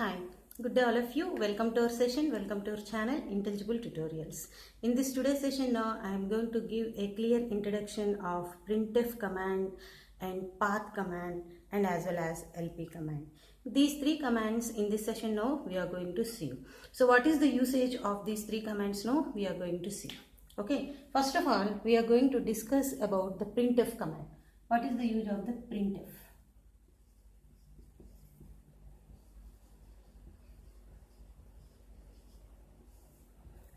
Hi, good day all of you. Welcome to our session. Welcome to our channel Intelligible Tutorials. In this today's session now I am going to give a clear introduction of printf command and path command and as well as lp command. These three commands in this session now we are going to see. So what is the usage of these three commands now we are going to see. Okay, first of all we are going to discuss about the printf command. What is the use of the printf?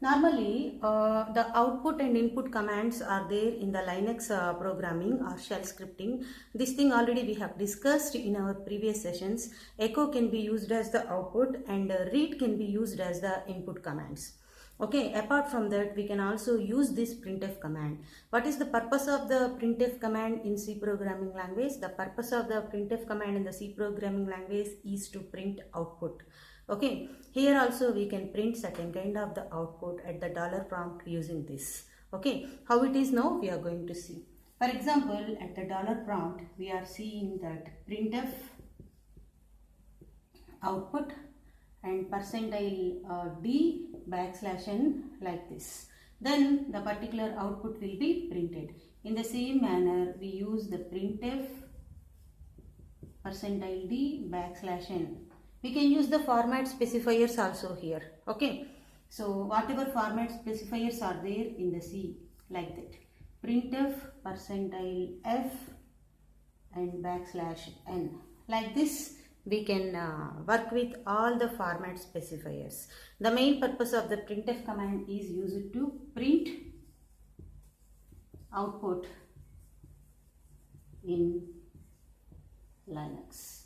Normally, the output and input commands are there in the Linux programming or shell scripting. This thing already we have discussed in our previous sessions. Echo can be used as the output and read can be used as the input commands. Okay, apart from that, we can also use this printf command. What is the purpose of the printf command in C programming language? The purpose of the printf command in the C programming language is to print output. Okay, here also we can print certain kind of the output at the dollar prompt using this. Okay, how it is now we are going to see. For example, at the dollar prompt we are seeing that printf output and percentile d backslash n like this. Then the particular output will be printed. In the same manner we use the printf percentile d backslash n. We can use the format specifiers also here. Okay, so whatever format specifiers are there in the C, like that, printf percentile f and backslash n, like this we can work with all the format specifiers. The main purpose of the printf command is used to print output in Linux.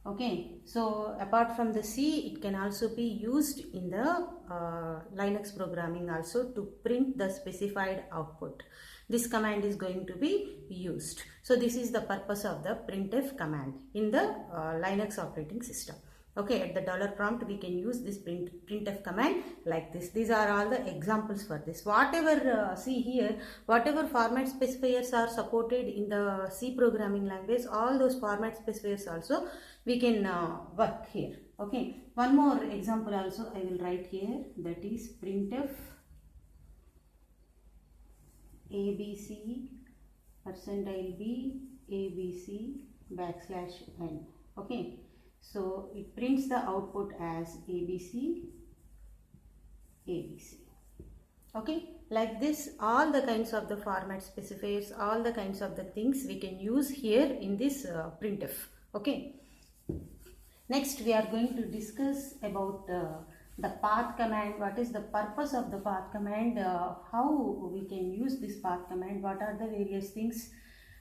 Okay, so apart from the C, it can also be used in the Linux programming also to print the specified output. This command is going to be used. So this is the purpose of the printf command in the Linux operating system. Okay, at the dollar prompt we can use this printf command like this. These are all the examples for this. Whatever see here, whatever format specifiers are supported in the C programming language, all those format specifiers also we can work here. Okay, one more example also I will write here, that is printf abc percentile b abc backslash n. Okay, so it prints the output as abc abc. Okay, like this all the kinds of the format specifiers, all the kinds of the things we can use here in this printf. Okay, next we are going to discuss about the path command. What is the purpose of the path command, how we can use this path command, what are the various things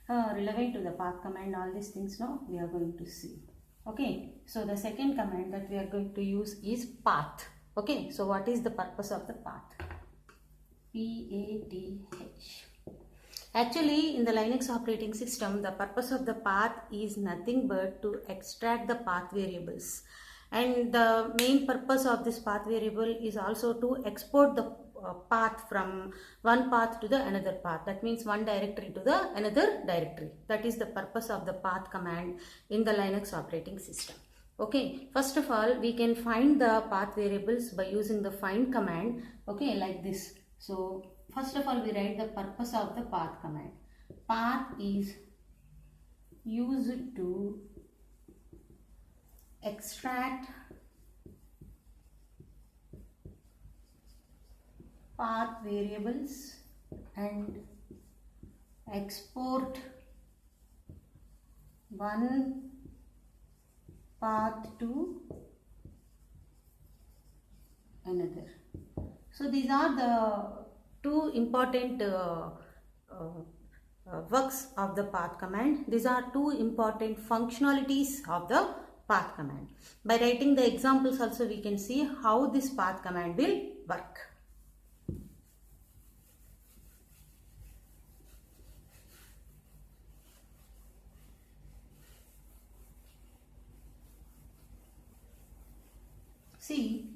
relevant to the path command, all these things now we are going to see. Okay, so the second command that we are going to use is path. Okay, so what is the purpose of the path? P-A-T-H. Actually, in the Linux operating system, the purpose of the path is nothing but to extract the path variables. And the main purpose of this path variable is also to export the path from one path to the another path. That means one directory to the another directory. That is the purpose of the path command in the Linux operating system. Okay, first of all we can find the path variables by using the find command. Okay, like this. So first of all we write the purpose of the path command. Path is used to extract path variables and export one path to another. So these are the two important works of the path command. These are two important functionalities of the path command. By writing the examples also we can see how this path command will work. See,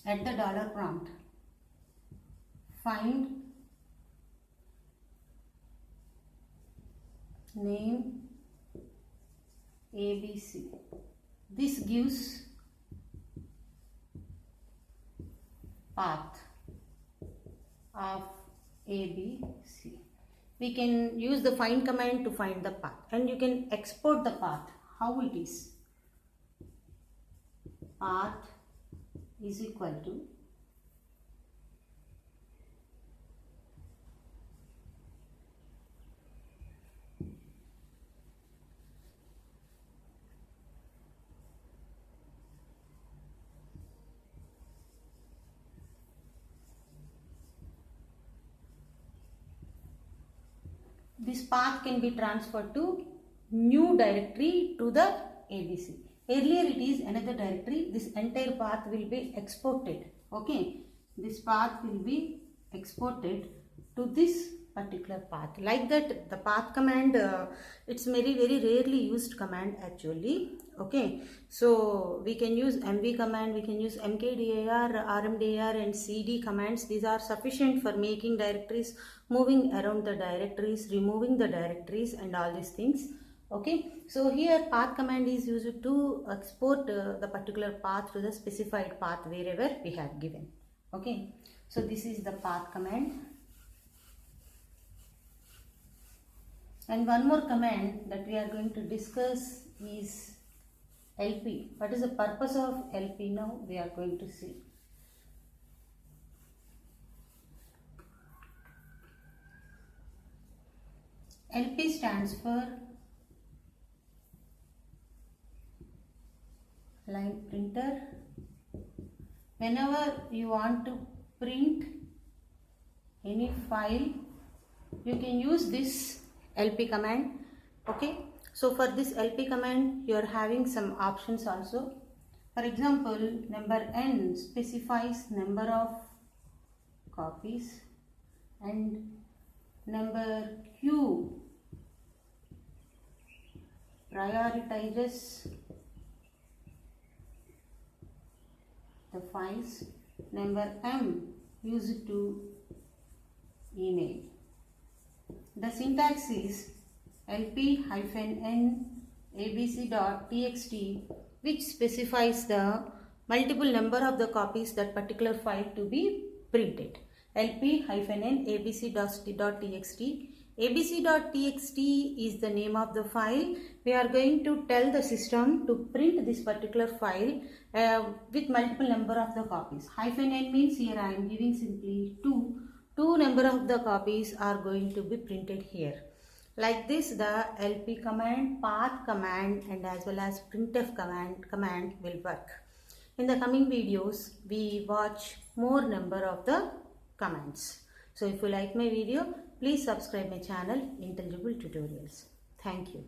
at the dollar prompt, find name ABC. This gives path of ABC. We can use the find command to find the path, and you can export the path. How it is? Path is equal to this path can be transferred to new directory to the ABC. Earlier it is another directory. This entire path will be exported. Okay, this path will be exported to this particular path. Like that, the path command, it's very rarely used command actually. Okay, so we can use mv command, we can use mkdir, rmdir and cd commands. These are sufficient for making directories, moving around the directories, removing the directories and all these things. Okay, so here path command is used to export the particular path to the specified path wherever we have given. Okay, so this is the path command. And one more command that we are going to discuss is LP. What is the purpose of LP now? We are going to see. LP stands for line printer. Whenever you want to print any file, you can use this LP command. Okay, so for this LP command you are having some options also. For example, number n specifies number of copies and number q prioritizes the files, number m used to email. The syntax is lp-n abc.txt, which specifies the multiple number of the copies that particular file to be printed. lp-n abc.txt. abc.txt is the name of the file. We are going to tell the system to print this particular file with multiple number of the copies. -n means here I am giving simply 2. 2 number of the copies are going to be printed here. Like this, the LP command, path command and as well as printf command will work. In the coming videos, we watch more number of the commands. So if you like my video, please subscribe my channel Intelligible Tutorials. Thank you.